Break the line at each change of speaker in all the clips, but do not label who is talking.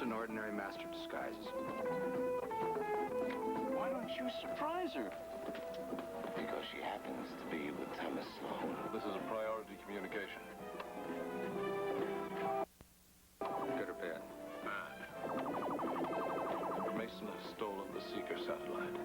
An ordinary master of disguises.
Why don't you surprise her?
Because she happens to be with Thomas Sloane.
This is a priority communication. Get her pen. Mason has stolen the Seeker satellite.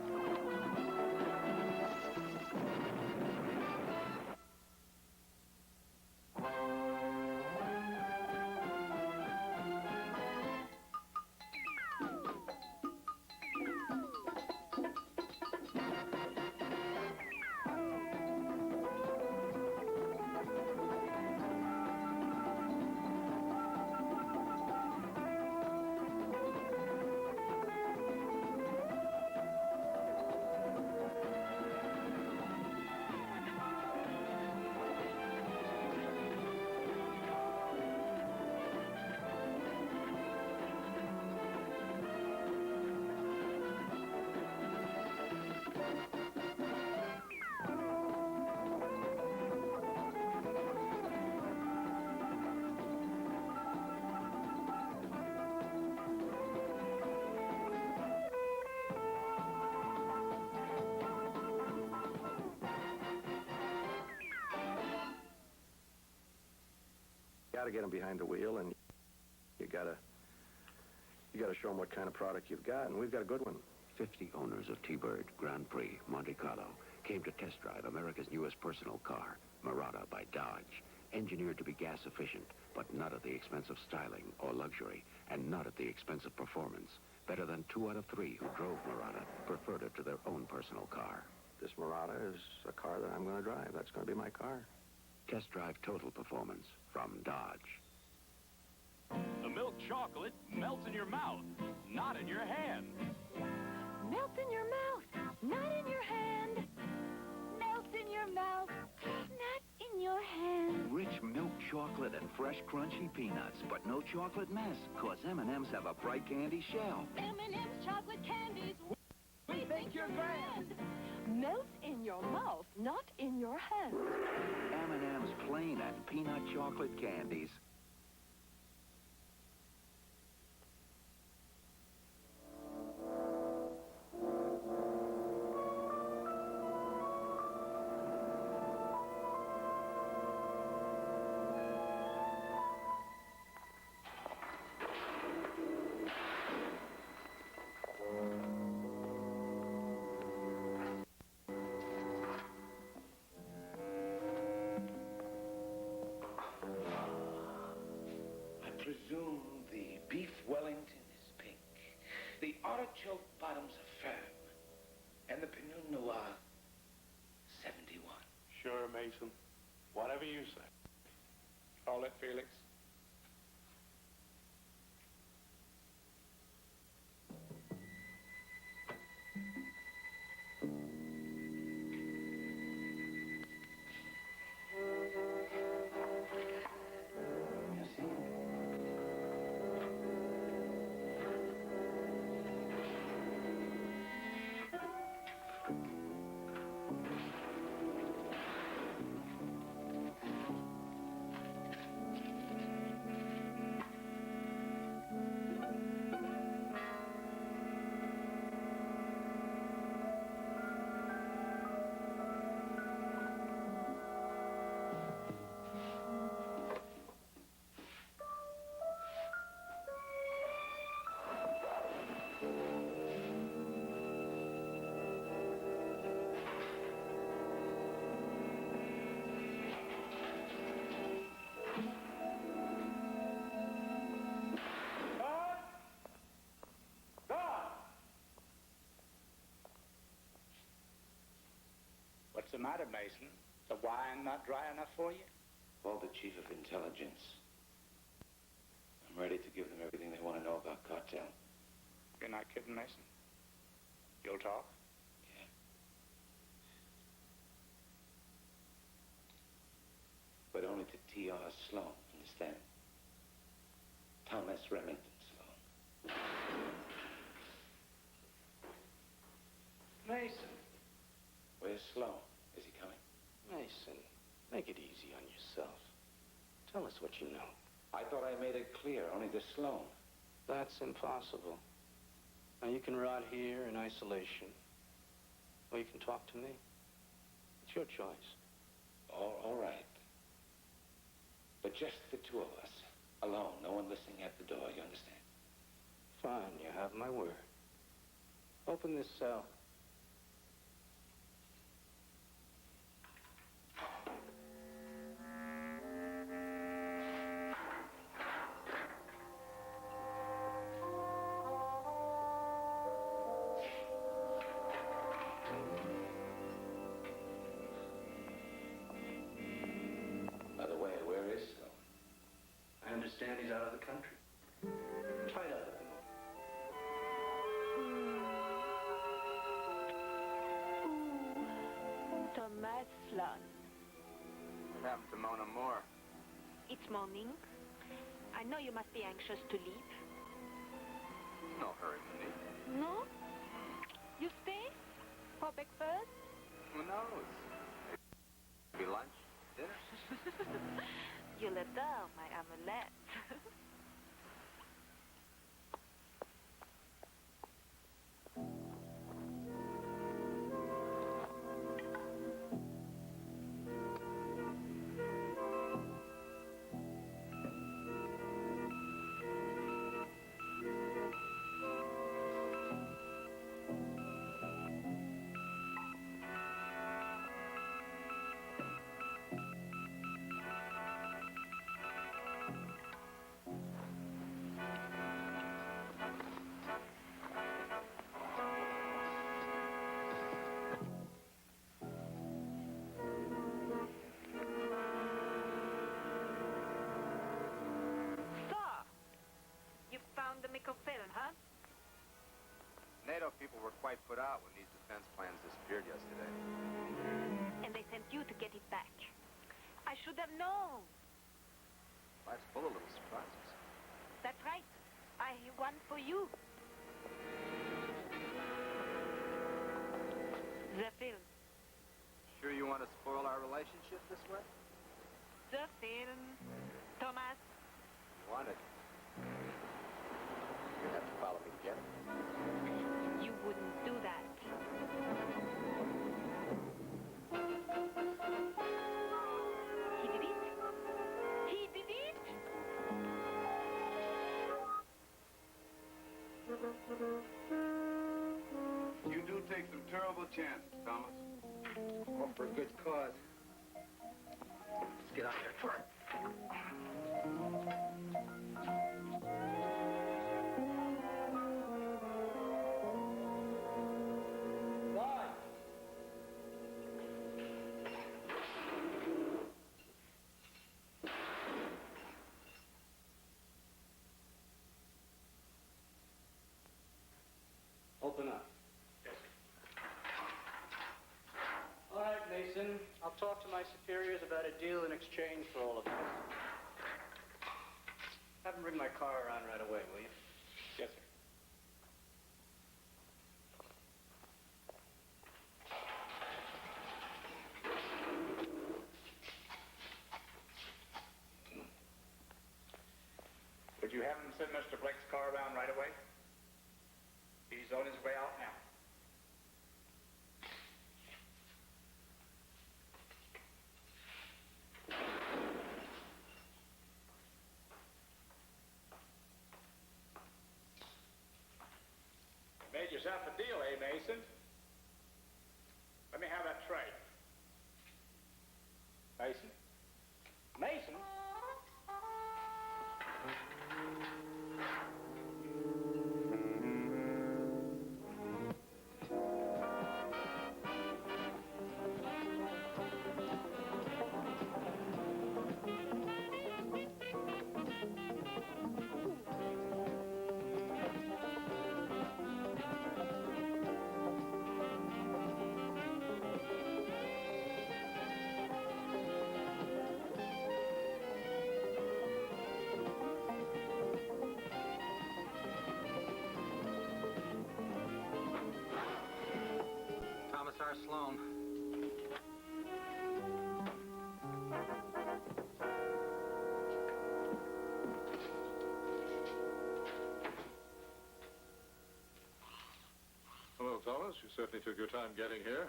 Got to get them behind the wheel, and you gotta show them what kind of product you've got, and we've got a good one.
50 owners of T-Bird, Grand Prix, Monte Carlo came to test drive America's newest personal car, Murata by Dodge, engineered to be gas efficient, but not at the expense of styling or luxury, and not at the expense of performance. Better than 2 out of 3 who drove Murata preferred it to their own personal car.
This Murata is a car that I'm going to drive. That's going to be my car.
Test drive total performance from Dodge.
The milk chocolate melts in your mouth, not in your hand.
Melts in your mouth, not in your hand. Melts in your mouth, not in your hand.
Rich milk chocolate and fresh crunchy peanuts, but no chocolate mess, cause M&M's have a bright candy shell.
M&M's chocolate candies, we think you're grand. Melts in your mouth, not in your hand.
M&M's plain and peanut chocolate candies.
Presume the beef Wellington is pink, the artichoke bottoms are firm, and the Pinot Noir 71.
Sure, Mason. Whatever you say. Call it, Felix.
What's the matter, Mason? The wine not dry enough for you?
Called the chief of intelligence. I'm ready to give them everything they want to know about Kartel.
You're not kidding, Mason? You'll talk?
Yeah. But only to T.R. Sloane, understand? Thomas Remington Sloane.
Mason.
Where's Sloane? Is he coming?
Mason, make it easy on yourself. Tell us what you know.
I thought I made it clear, only to Sloane.
That's impossible. Now, you can rot here in isolation, or you can talk to me. It's your choice.
All right. But just the two of us. Alone. No one listening at the door. You understand?
Fine, you have my word. Open this cell.
By the way, where is Sloane?
I understand he's out of the country. Tied up at the moment.
Thomas Sloane.
What happened to Mona Moore?
It's morning. I know you must be anxious to leave.
No hurry, Minnie.
No? You stay? For breakfast?
Who knows? Maybe lunch? Dinner?
You adore my omelette. The microfilm, huh?
NATO people were quite put out when these defense plans disappeared yesterday.
And they sent you to get it back. I should have known.
Life's full of little surprises.
That's right. I have one for you. The film.
Sure you want to spoil our relationship this way?
The film. Thomas.
You want it? You have to follow me to get it.
You wouldn't do that. He did it. He did it.
You do take some terrible chances, Thomas.
All for a good cause. Let's get out there.
Open up. All right, Mason. I'll talk to my superiors about a deal in exchange for all of this. Have them bring my car around right away, will you?
Yes, sir. Would you have him send Mr. Blake's car around right away? He's on his way out now. Made yourself a deal, eh, Mason? Let me have that tray. Mason? Mason?
Thomas R. Sloane.
you certainly took your time getting here.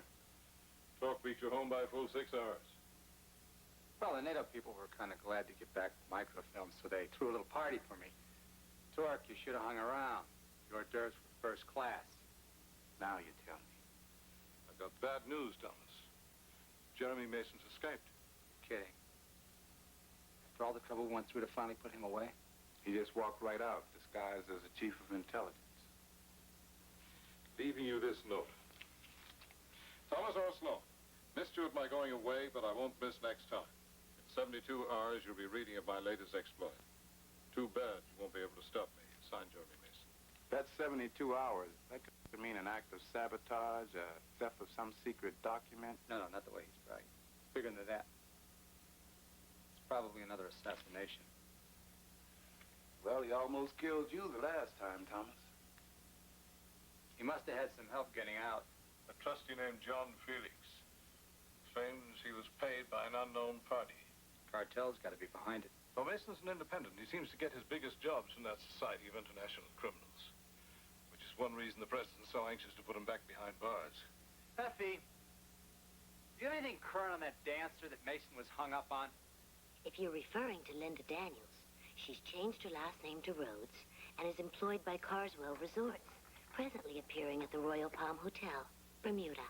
Talk beat you home by a full 6 hours.
Well, the NATO people were kind of glad to get back microfilm, so they threw a little party for me. Torque, you should have hung around. Your hors d'oeuvres were first class. Now you tell me.
I've got bad news, Thomas. Jeremy Mason's escaped.
You're kidding. After all the trouble we went through to finally put him away? He just walked right out, disguised as a chief of intelligence.
Leaving you this note. Thomas R. Sloane, missed you at my going away, but I won't miss next time. In 72 hours, you'll be reading of my latest exploit. Too bad you won't be able to stop me. Signed, Jeremy Mason.
That's 72 hours. That could mean an act of sabotage, a theft of some secret document. No, not the way he's bragging. Bigger than that. It's probably another assassination. Well, he almost killed you the last time, Thomas. He must have had some help getting out.
A trustee named John Felix claims he was paid by an unknown party.
Kartel's got to be behind it.
Well, Mason's an independent. He seems to get his biggest jobs from that Society of International Criminals, which is one reason the president's so anxious to put him back behind bars.
Effie, do you have anything current on that dancer that Mason was hung up on?
If you're referring to Linda Daniels, she's changed her last name to Rhodes and is employed by Carswell Resorts, presently appearing at the Royal Palm Hotel, Bermuda.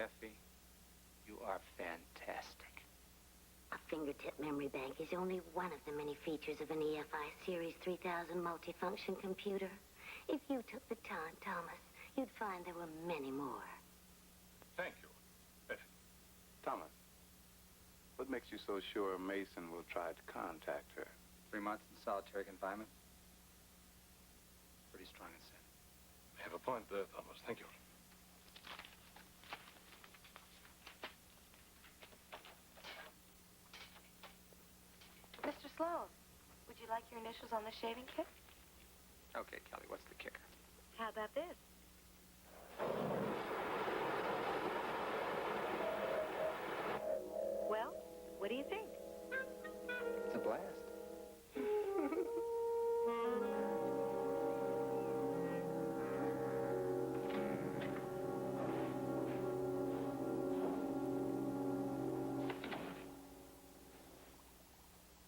Effie, you are fantastic.
A fingertip memory bank is only one of the many features of an EFI Series 3000 multifunction computer. If you took the time, Thomas, you'd find there were many more.
Thank you, Effie.
Thomas, what makes you so sure Mason will try to contact her? 3 months in solitary confinement? Pretty strong incentive.
I have a point there, Thomas. Thank you.
Mr. Sloane, would you like your initials on the shaving kit?
Okay, Kelly, what's the kicker?
How about this? Well, what do you think?
It's a blast.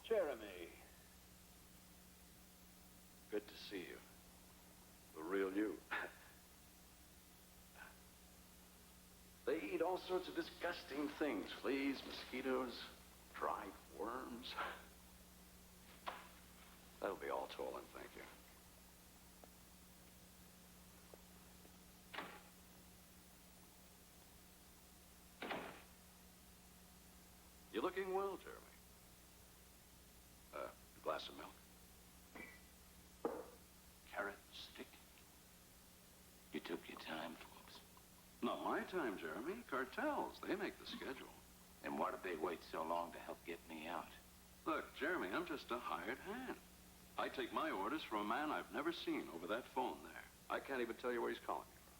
Jeremy. Good to see you. The real you. They eat all sorts of disgusting things. Fleas, mosquitoes, dried worms. That'll be all told, and thank you. You're looking well, Jeremy. A glass of milk. Carrot stick. You took your time, folks. Not my time, Jeremy. Cartels. They make the schedule.
And why did they wait so long to help get me out?
Look, Jeremy, I'm just a hired hand. I take my orders from a man I've never seen over that phone there. I can't even tell you where he's calling me from.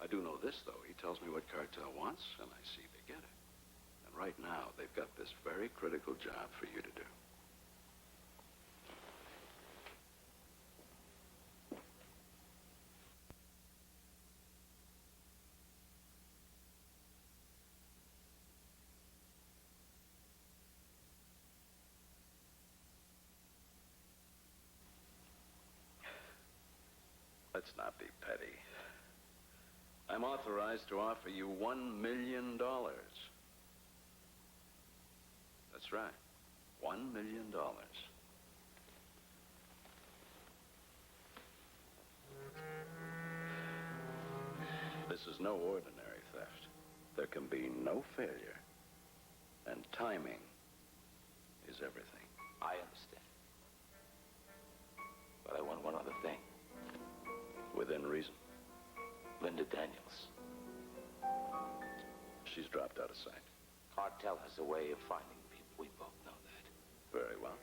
I do know this, though. He tells me what Kartel wants, and I see they get it. And right now, they've got this very critical job for you to do. Let's not be petty. I'm authorized to offer you $1 million. That's right. $1 million. This is no ordinary theft. There can be no failure. And timing is everything.
I understand. But I want one other thing.
Within reason.
Linda Daniels.
She's dropped out of sight.
Kartel has a way of finding people. We both know that.
Very well.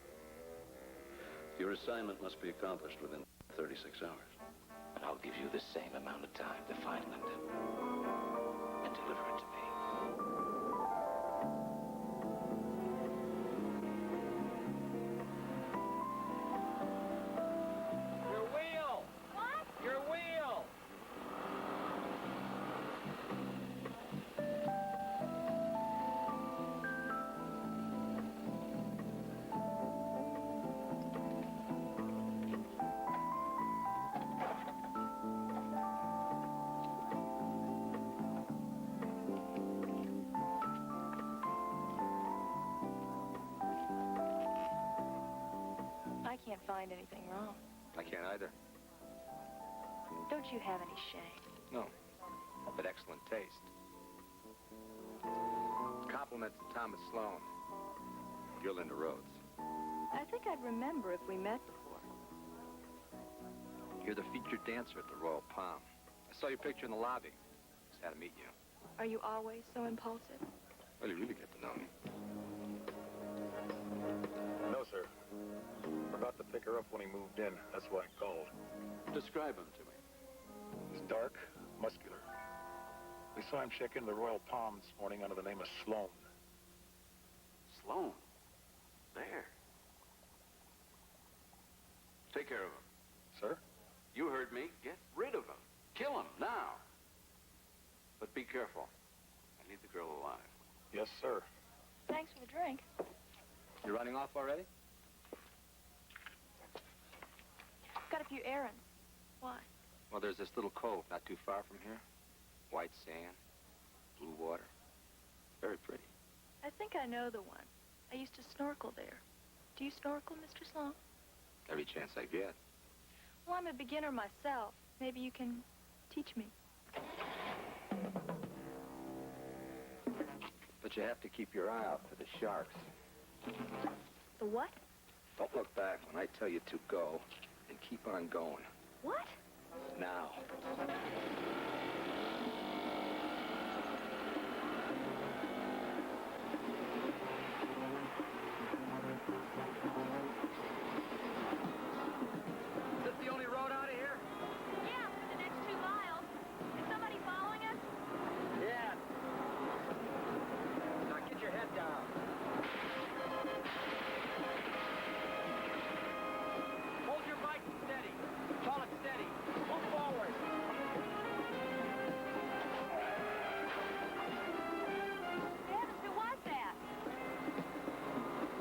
Your assignment must be accomplished within 36 hours.
And I'll give you the same amount of time to find Linda and deliver it to me.
Your wheel!
What?
Your wheel!
find anything wrong.
I can't either.
Don't you have any shame?
No. But excellent taste. Compliment to Thomas Sloane. You're Linda Rhodes.
I think I'd remember if we met before.
You're the featured dancer at the Royal Palm. I saw your picture in the lobby. Just had to meet you.
Are you always so impulsive?
Well, you really get to know me.
No, sir. Forgot to pick her up when he moved in. That's why I called.
Describe him to me.
He's dark, muscular. We saw him check in the Royal Palm this morning under the name of Sloane.
Sloane? There. Take care of him.
Sir?
You heard me. Get rid of him. Kill him now. But be careful. I need the girl alive.
Yes, sir.
Thanks for the drink.
You running off already?
Got a few errands. Why?
Well, there's this little cove not too far from here. White sand, blue water. Very pretty.
I think I know the one. I used to snorkel there. Do you snorkel, Mr. Sloane?
Every chance I get.
Well, I'm a beginner myself. Maybe you can teach me.
But you have to keep your eye out for the sharks.
The what?
Don't look back when I tell you to go, and keep on going.
What?
Now.
Is this the only road out of here?
Yeah, for the next 2 miles. Is somebody following us?
Yeah. Now get your head down. Hold your bike steady. Call it steady. Move forward.
Heavens, who was that?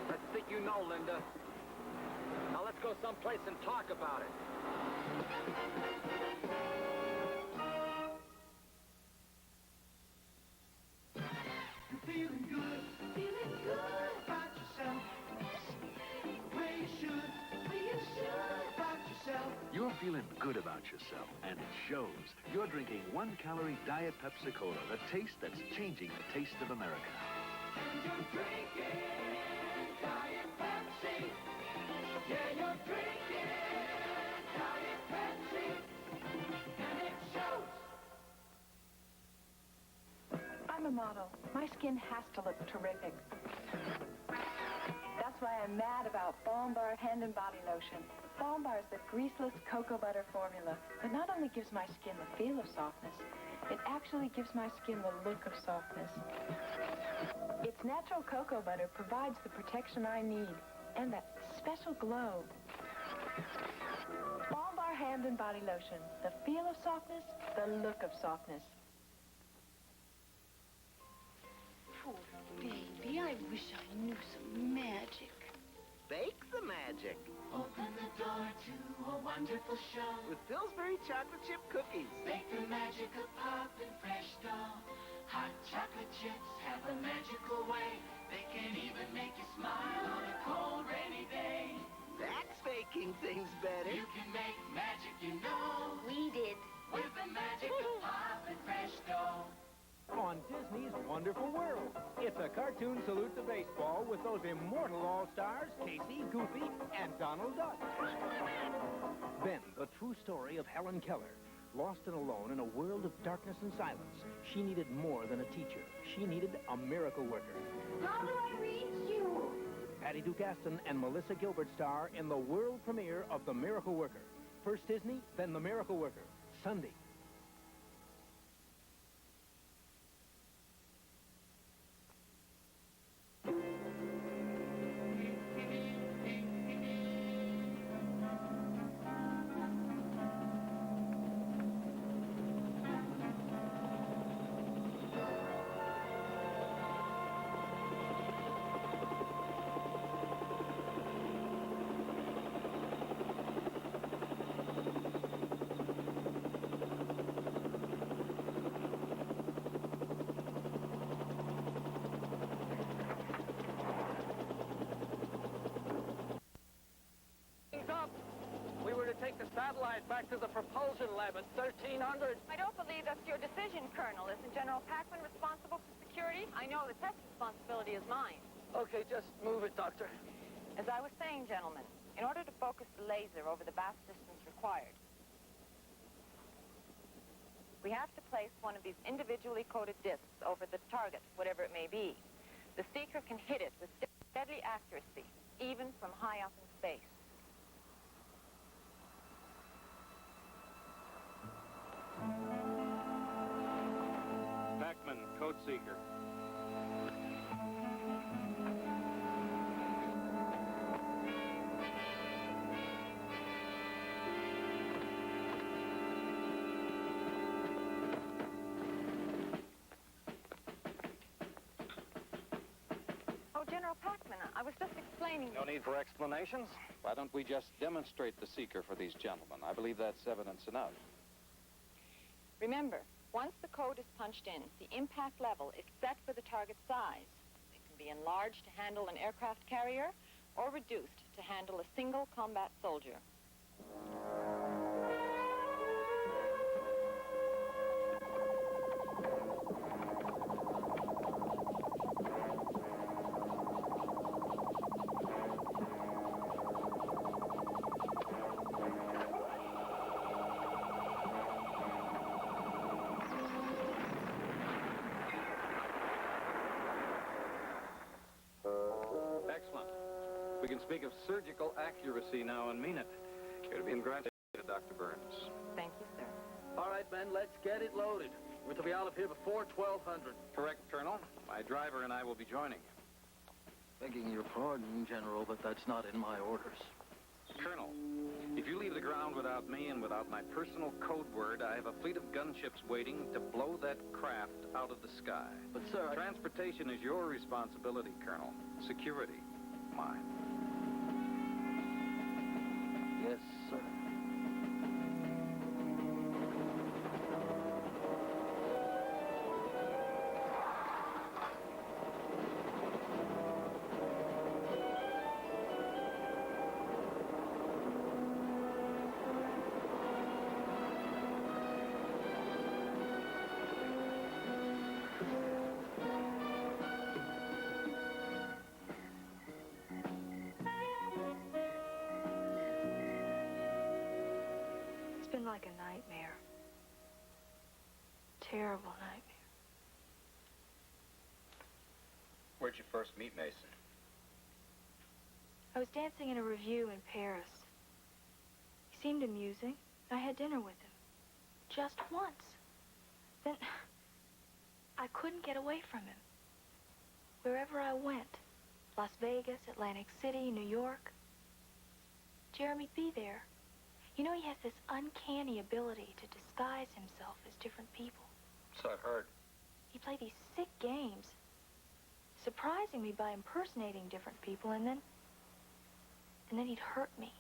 I think you know, Linda. Now let's go someplace and talk about it.
Feeling good about yourself. The way you should about yourself.
You're feeling good about yourself, and it shows. You're drinking 1-calorie Diet Pepsi-Cola, the taste that's changing the taste of America.
And you're drinking Diet Pepsi. Yeah, you're drinking Diet Pepsi. And it shows.
I'm a model. My skin has to look terrific. That's why I'm mad about Balm Bar Hand and Body Lotion. Balm Bar is the greaseless cocoa butter formula that not only gives my skin the feel of softness, it actually gives my skin the look of softness. Its natural cocoa butter provides the protection I need and that special glow. Balm Bar Hand and Body Lotion. The feel of softness, the look of softness.
Poor baby, I wish I knew some magic.
Bake the magic.
Open the door to a wonderful show.
With Pillsbury chocolate chip cookies.
Bake the magic of popping fresh dough. Hot chocolate chips have a magical way. They can even make you smile on a cold, rainy day.
That's making things better.
You can make magic, you know.
We did.
With the magic of popping fresh dough.
On Disney's Wonderful World. It's a cartoon salute to baseball with those immortal all-stars, Casey, Goofy, and Donald Duck. Then, the true story of Helen Keller. Lost and alone in a world of darkness and silence, she needed more than a teacher. She needed a miracle worker.
How do I reach you?
Patty Duke Aston and Melissa Gilbert star in the world premiere of The Miracle Worker. First Disney, then The Miracle Worker. Sunday.
light back to the propulsion lab at 1300.
I don't believe that's your decision, Colonel. Isn't General Packman responsible for security? I know the test responsibility is mine.
Okay, just move it, Doctor.
As I was saying, gentlemen, in order to focus the laser over the vast distance required, we have to place one of these individually coated discs over the target, whatever it may be. The seeker can hit it with deadly accuracy, even from high up in space.
Packman, code seeker.
Oh, General Packman, I was just explaining...
No need for explanations. Why don't we just demonstrate the seeker for these gentlemen? I believe that's evidence enough.
Remember, once the code is punched in, the impact level is set for the target size. It can be enlarged to handle an aircraft carrier or reduced to handle a single combat soldier.
Excellent. We can speak of surgical accuracy now and mean it. You're to be granted, Dr. Burns.
Thank you, sir.
All right, men, let's get it loaded. We're to be out of here before 1200.
Correct, Colonel. My driver and I will be joining.
Begging your pardon, General, but that's not in my orders.
Colonel, if you leave the ground without me and without my personal code word, I have a fleet of gunships waiting to blow that craft out of the sky.
But, sir,
Transportation is your responsibility, Colonel. Security, mine.
Yes, sir.
It's been like a nightmare. Terrible nightmare.
Where'd you first meet Mason?
I was dancing in a revue in Paris. He seemed amusing. I had dinner with him. Just once. Then I couldn't get away from him. Wherever I went, Las Vegas, Atlantic City, New York, Jeremy'd be there. You know, he has this uncanny ability to disguise himself as different people.
So I've heard.
He played these sick games, surprising me by impersonating different people, and then he'd hurt me,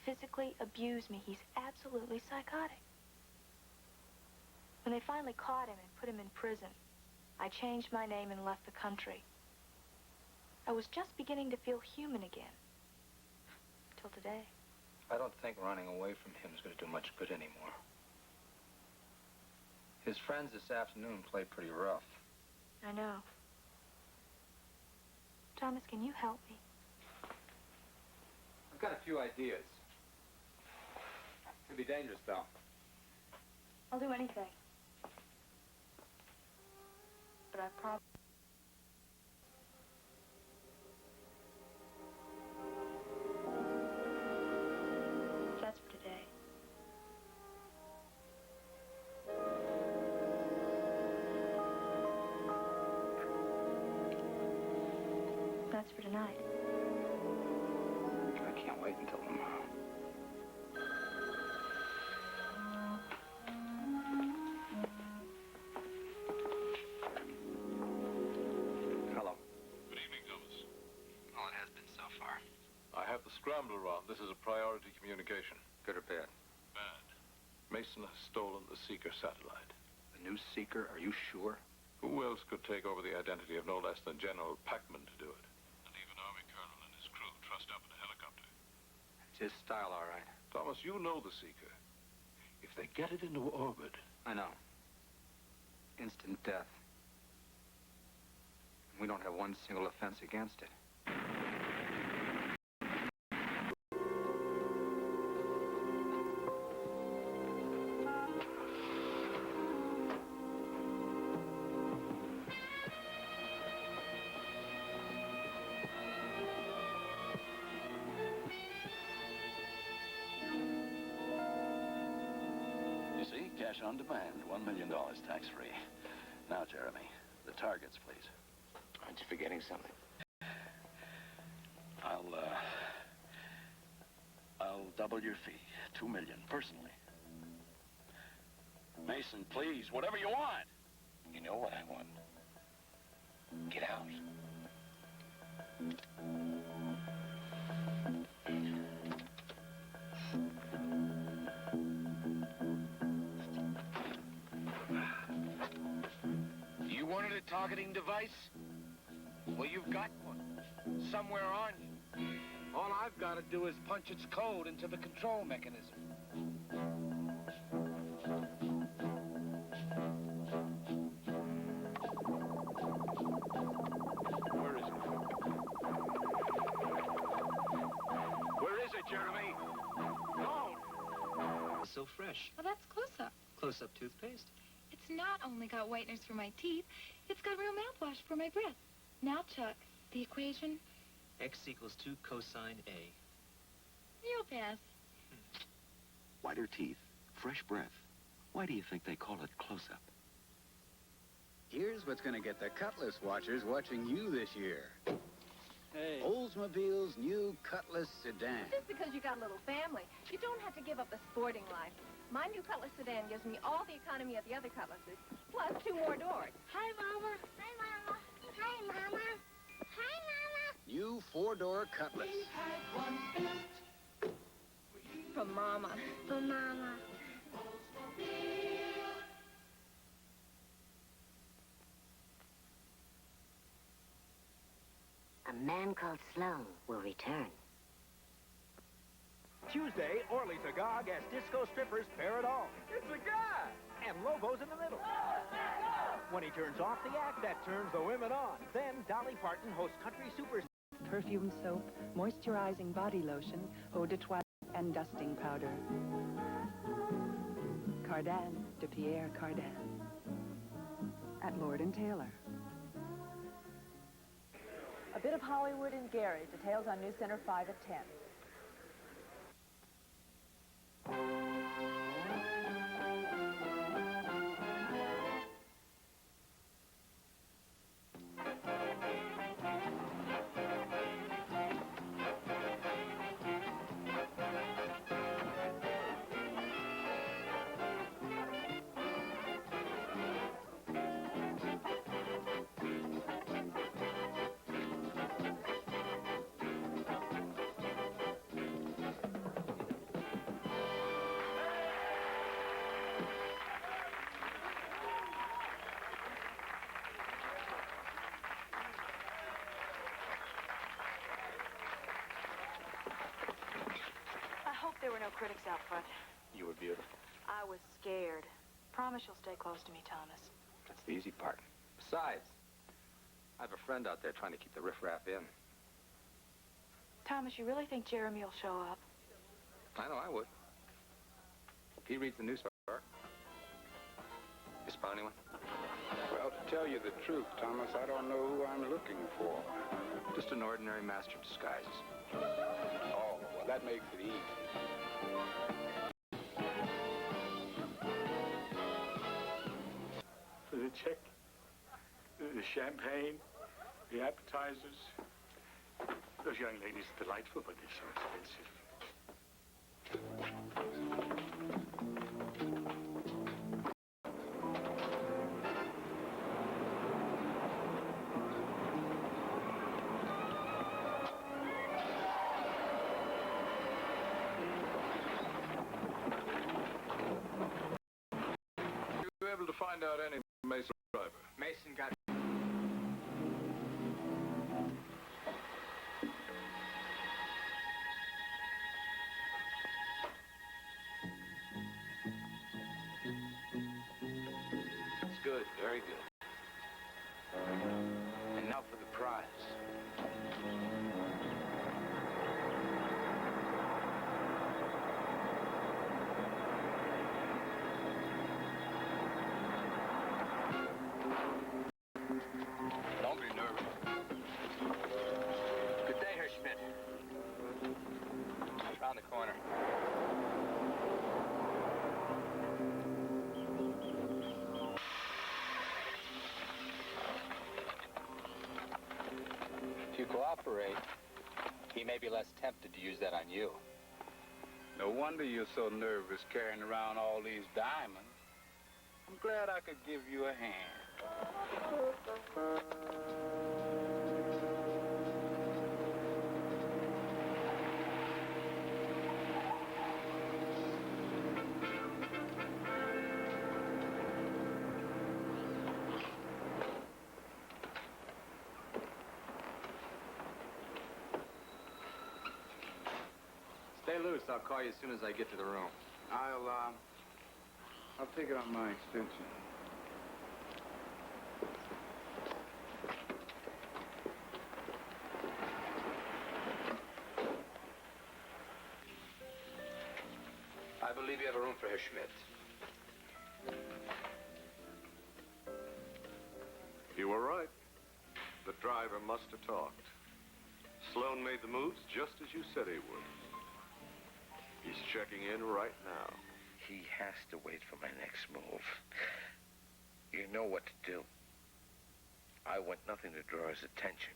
physically abuse me. He's absolutely psychotic. When they finally caught him and put him in prison, I changed my name and left the country. I was just beginning to feel human again. Till today.
I don't think running away from him is going to do much good anymore. His friends this afternoon played pretty rough.
I know. Thomas, can you help me?
I've got a few ideas. Could be dangerous, though.
I'll do anything. But I probably... That's for today. That's for tonight.
I can't wait until tomorrow. Hello.
Good evening, Thomas.
Well, it has been so far.
I have the scrambler on. This is a priority communication.
Good or bad?
Bad. Mason has stolen the Seeker satellite.
The new Seeker? Are you sure?
Who else could take over the identity of no less than General Packman to do it? And even Army Colonel and his crew trussed up in a helicopter.
It's his style, all right.
Thomas, you know the Seeker. If they get it into orbit...
I know. Instant death. We don't have one single offense against it.
You see, cash on demand, $1 million tax-free. Now, Jeremy, the targets, please.
Aren't you forgetting something?
I'll double your fee. $2 million, personally. Mason, please, whatever you want.
You know what I want. Get out. You wanted a targeting device? Well, you've got one. Somewhere on you. All I've got to do is punch its code into the control mechanism. Where is it? Where is it, Jeremy? Sloane!
It's so fresh.
Well, that's close-up.
Close-up toothpaste.
It's not only got whiteners for my teeth, it's got real mouthwash for my breath. Now, Chuck, the equation?
X equals 2 cosine A.
You'll pass.
Whiter teeth, fresh breath. Why do you think they call it close-up?
Here's what's going to get the Cutlass watchers watching you this year.
Hey.
Oldsmobile's new Cutlass sedan.
Just because you got a little family, you don't have to give up a sporting life. My new Cutlass sedan gives me all the economy of the other Cutlasses, plus 2 more doors. Hi, Mama. Hi, Mama. Hi, Mama. Hi, Mama.
New 4-door Cutlass.
For Mama. For Mama.
A man called Sloane will return.
Tuesday, Orly's agog as disco strippers pair it all.
It's a guy!
And Lobo's in the middle. When he turns off the act, that turns the women on. Then Dolly Parton hosts country super...
Perfume soap, moisturizing body lotion, eau de toilette, and dusting powder. Cardin de Pierre Cardin. At Lord & Taylor.
A bit of Hollywood and Gary. Details on News Center 5 at 10.
There were no critics out front.
You were beautiful.
I was scared. Promise you'll stay close to me, Thomas.
That's the easy part. Besides, I have a friend out there trying to keep the riffraff in.
Thomas, you really think Jeremy will show up?
I know I would. He reads the newspaper. You spot anyone?
Well, to tell you the truth, Thomas, I don't know who I'm looking for.
Just an ordinary master of disguises.
Oh, well, that makes it easy.
For the check, the champagne, the appetizers. Those young ladies are delightful, but they're so expensive.
You able to find out any Mason driver?
Mason got...
Very good. And now for the prize. Don't be nervous. Good day, Herr Schmidt. Around the corner. If you cooperate, he may be less tempted to use that on you.
No wonder you're so nervous carrying around all these diamonds. I'm glad I could give you a hand.
Stay loose. I'll call you as soon as I get to the room.
I'll take it on my extension.
I believe you have a room for Herr Schmidt.
You were right. The driver must have talked. Sloane made the moves just as you said he would. He's checking in right now.
He has to wait for my next move. You know what to do. I want nothing to draw his attention.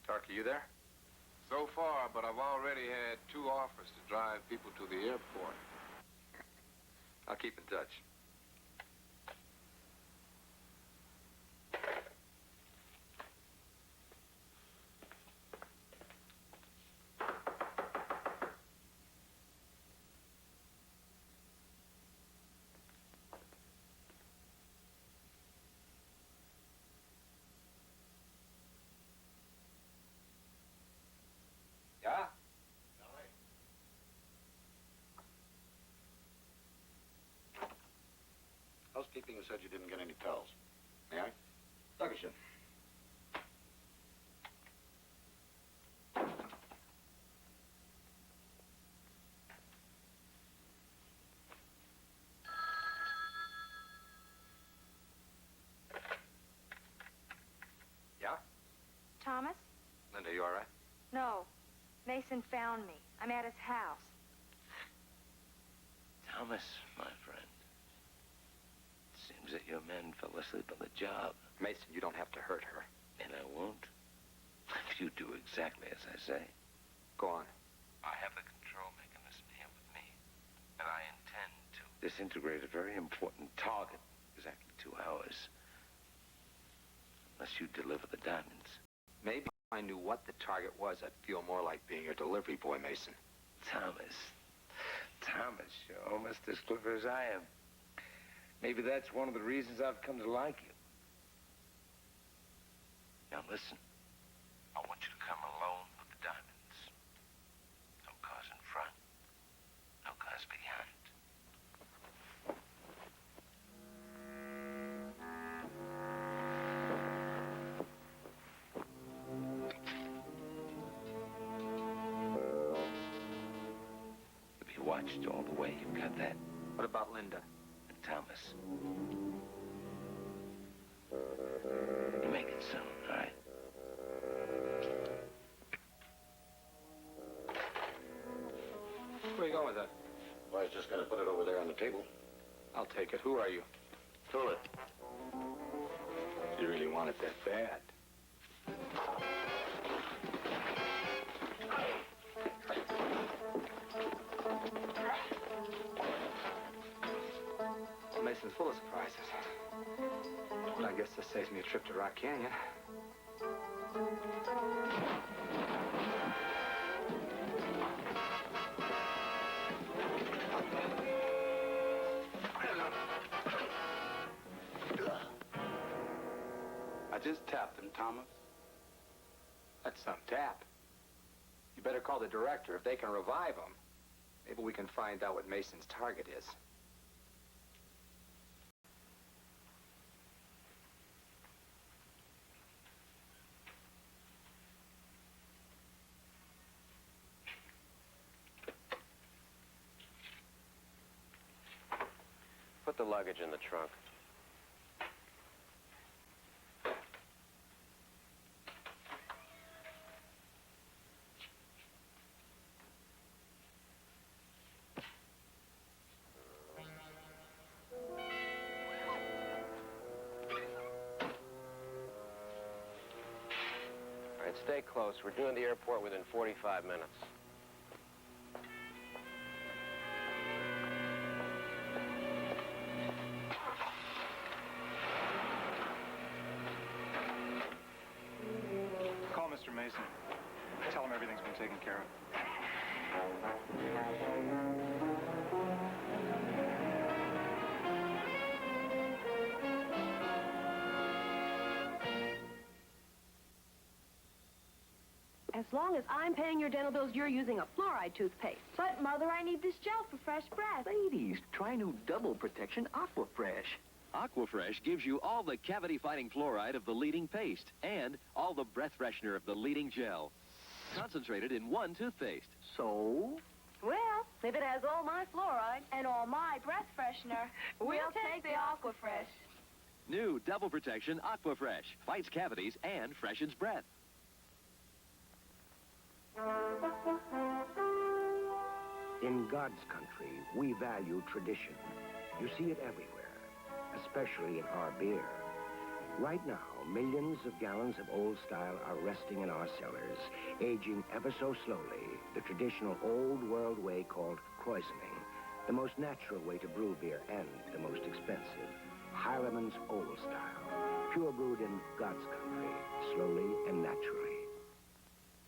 Tark, are you there?
So far, but I've already had 2 offers to drive people to the airport.
I'll keep in touch. Yeah?
Housekeeping said you didn't get any towels. May I?
Dankeschön. Yeah?
Thomas?
Linda, you all right?
No. Mason found me. I'm at his house.
Thomas, my friend. Seems that your men fell asleep on the job.
Mason, you don't have to hurt her.
And I won't. If you do exactly as I say.
Go on.
I have the control mechanism here with me. And I intend to disintegrate a very important target in exactly 2 hours. Unless you deliver the diamonds.
Maybe if I knew what the target was, I'd feel more like being your delivery boy, Mason.
Thomas, you're almost as clever as I am. Maybe that's one of the reasons I've come to like you. Now listen, I want you to come alone with the diamonds. No cars in front, no cars behind. Be watched all the way, you've got that?
What about Linda?
And Thomas. You make it soon, all right?
table.
I'll take it. Who are you?
Tulip.
You really want it that bad?
Mason's full of surprises. But I guess this saves me a trip to Rock Canyon. I just tapped him, Thomas. That's some tap. You better call the director. If they can revive him, maybe we can find out what Mason's target is.
Put the luggage in the trunk. All right, stay close. We're doing the airport within 45 minutes.
Call Mr. Mason. Tell him everything's been taken care of.
As long as I'm paying your dental bills, you're using a fluoride toothpaste. But, Mother, I need this gel for fresh breath.
Ladies, try new double protection Aquafresh. Aquafresh gives you all the cavity-fighting fluoride of the leading paste and all the breath freshener of the leading gel. Concentrated in one toothpaste. So?
Well, if it has all my fluoride and all my breath freshener, we'll take the Aquafresh.
New double protection Aquafresh fights cavities and freshens breath.
In God's country, we value tradition. You see it everywhere, especially in our beer. Right now, millions of gallons of old style are resting in our cellars, aging ever so slowly, the traditional old world way called krausening, the most natural way to brew beer and the most expensive. Heileman's Old Style, pure brewed in God's country, slowly and naturally.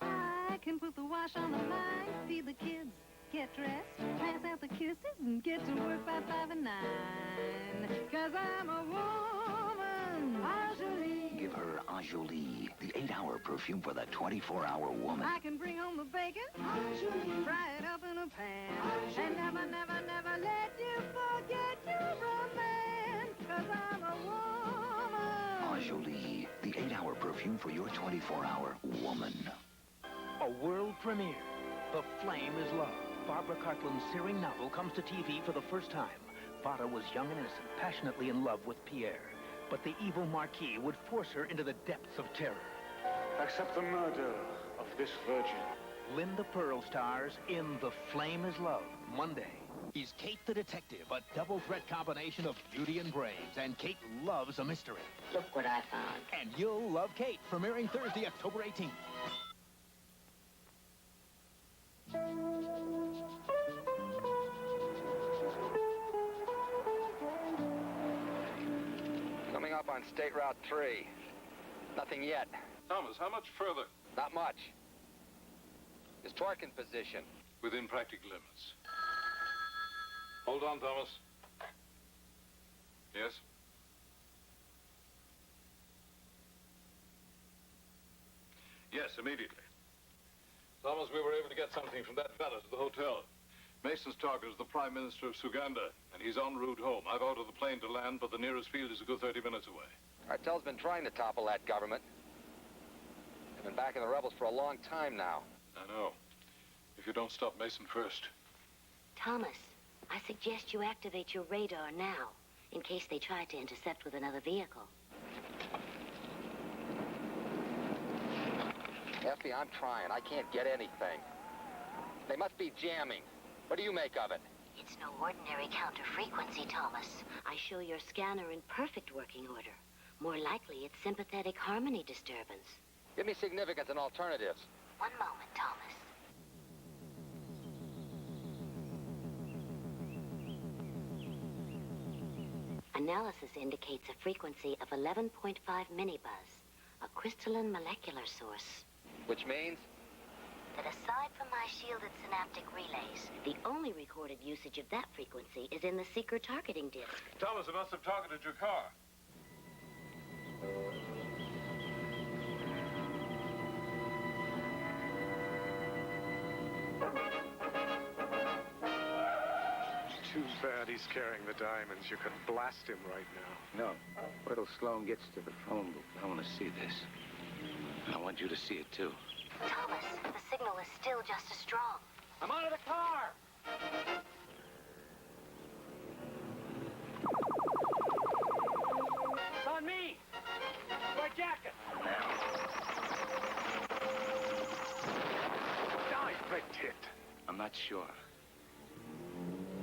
I can put the wash on the line, feed the kids, get dressed, pass out the kisses, and get to work by 5 and 9. 'Cause I'm a woman, Anjali.
Give her Anjali, the 8-hour perfume for the 24-hour woman.
I can bring home the bacon, Anjali. Fry it up in a pan, Anjali. And never, never, never let you forget your romance. 'Cause I'm a woman.
Anjali, the 8-hour perfume for your 24-hour woman.
A world premiere. The Flame is Love. Barbara Cartland's searing novel comes to TV for the first time. Vara was young and innocent, passionately in love with Pierre. But the evil Marquis would force her into the depths of terror.
Accept the murder of this virgin.
Linda Pearl stars in The Flame is Love, Monday. Is Kate the detective, a double threat combination of beauty and brains, and Kate loves a mystery.
Look what I found.
And you'll love Kate, premiering Thursday, October 18th.
Coming up on State Route 3. Nothing yet.
Thomas, how much further?
Not much. Is torque in position?
Within practical limits. Hold on, Thomas. Yes? Yes, immediately. Thomas, we were able to get something from that valet at the hotel. Mason's target is the Prime Minister of Suganda, and he's en route home. I've ordered the plane to land, but the nearest field is a good 30 minutes away.
Kartel's been trying to topple that government. They've been backing the rebels for a long time now.
I know. If you don't stop Mason first.
Thomas, I suggest you activate your radar now, in case they try to intercept with another vehicle.
Effie, I'm trying. I can't get anything. They must be jamming. What do you make of it?
It's no ordinary counter-frequency, Thomas. I show your scanner in perfect working order. More likely, it's sympathetic harmony disturbance.
Give me significance and alternatives.
One moment, Thomas. Analysis indicates a frequency of 11.5 millibuzz, a crystalline molecular source.
Which means?
That aside from my shielded synaptic relays, the only recorded usage of that frequency is in the seeker targeting disc.
Thomas, it must have targeted your car.
Too bad he's carrying the diamonds. You could blast him right now.
No. Wait till Sloane gets to the phone booth. I want to see this. I want you to see it, too.
Thomas, the signal is still just as strong.
I'm out of the car! It's on me! My jacket!
Direct. I'm not sure.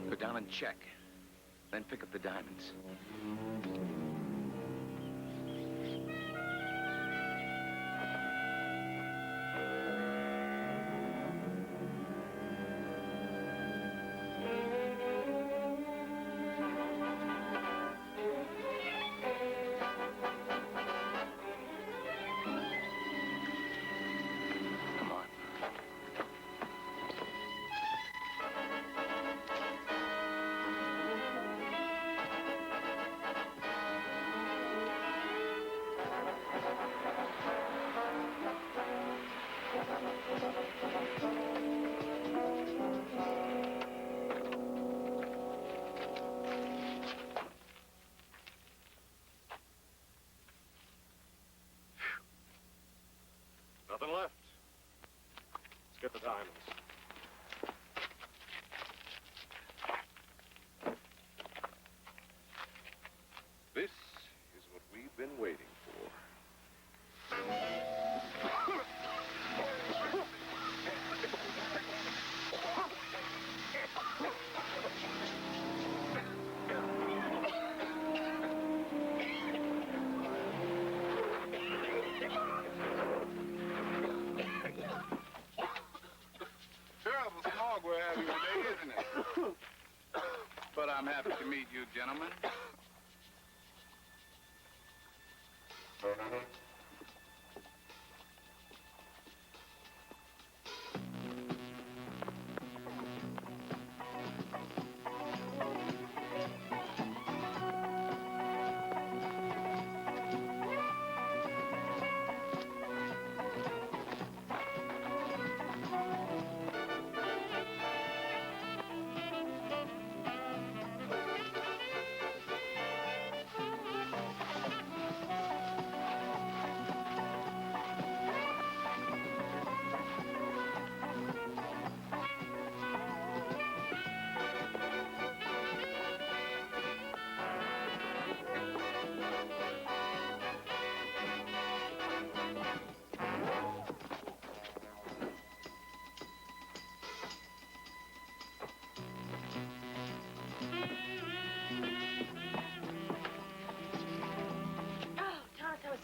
Go down and check. Then pick up the diamonds.
Nothing left. Let's get the diamonds. This is what we've been waiting for.
Terrible smog we're having today, isn't it? But I'm happy to meet you, gentlemen.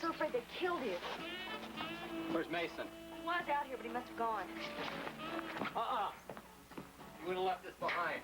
So afraid they killed you.
Where's Mason?
He was out here, but he must have gone.
You would have left this behind.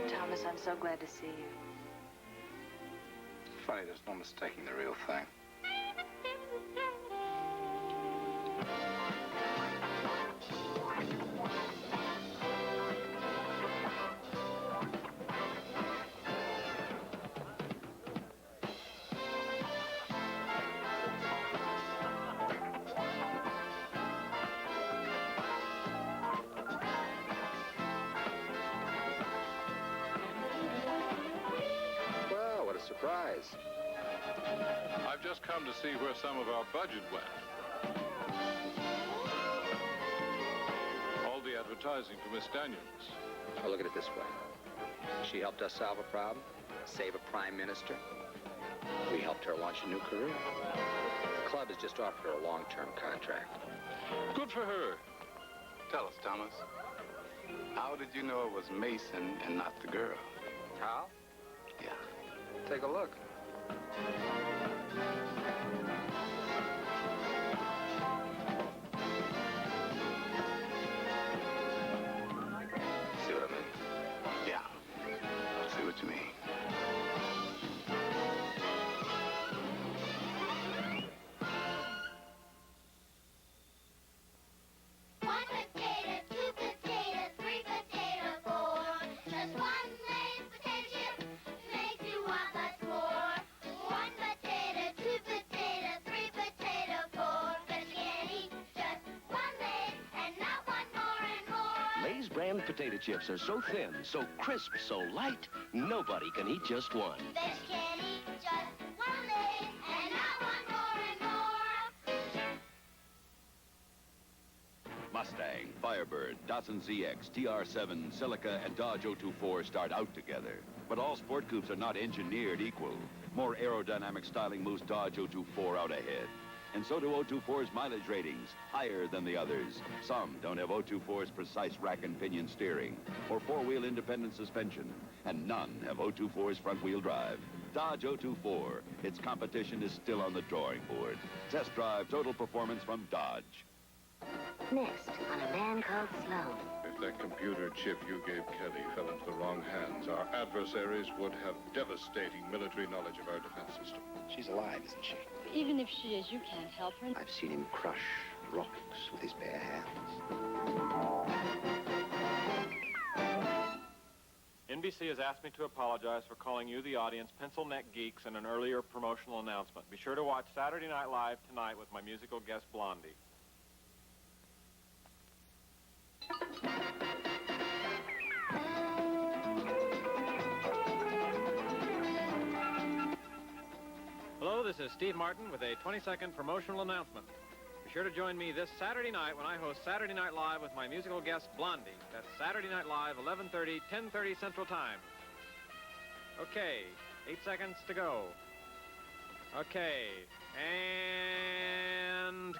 Thomas, I'm so glad to see you.
funny, there's no mistaking the real thing.
Well, what a surprise.
I've just come to see where some of our budget went. All the advertising for Miss Daniels.
Well, look at it this way. She helped us solve a problem, save a prime minister. We helped her launch a new career. The club has just offered her a long-term contract.
Good for her.
Tell us, Thomas. How did you know it was Mason and not the girl?
How?
Yeah.
Take a look.
See what I mean? Yeah. See what you mean.
One potato, two potato, three potato, four. Just one Lay's potato chip makes you want lots more. One potato, two potato, three potato, four. But you can't eat just one Lay's and not one more and more.
Lay's brand potato chips are so thin, so crisp, so light, nobody can eat just one.
But you can't eat just one Lay's and not one more and more.
Mustang, Firebird, Datsun ZX, TR7, Celica, and Dodge 024 start out together. But all sport coupes are not engineered equal. More aerodynamic styling moves Dodge 024 out ahead. And so do 024's mileage ratings, higher than the others. Some don't have 024's precise rack and pinion steering or four-wheel independent suspension, and none have 024's front-wheel drive. Dodge 024, its competition is still on the drawing board. Test drive total performance from Dodge.
Next, on a man called Sloane.
If that computer chip you gave Kelly fell into the wrong hands, our adversaries would have devastating military knowledge of our defense system.
She's alive, isn't she?
Even if she is, you can't help her.
I've seen him crush rocks with his bare hands.
NBC has asked me to apologize for calling you, the audience, pencil neck geeks in an earlier promotional announcement. Be sure to watch Saturday Night Live tonight with my musical guest, Blondie. Hello, this is Steve Martin with a 20-second promotional announcement. Be sure to join me this Saturday night when I host Saturday Night Live with my musical guest, Blondie. That's Saturday Night Live, 11:30, 10:30 Central Time. Okay, 8 seconds to go. Okay, and...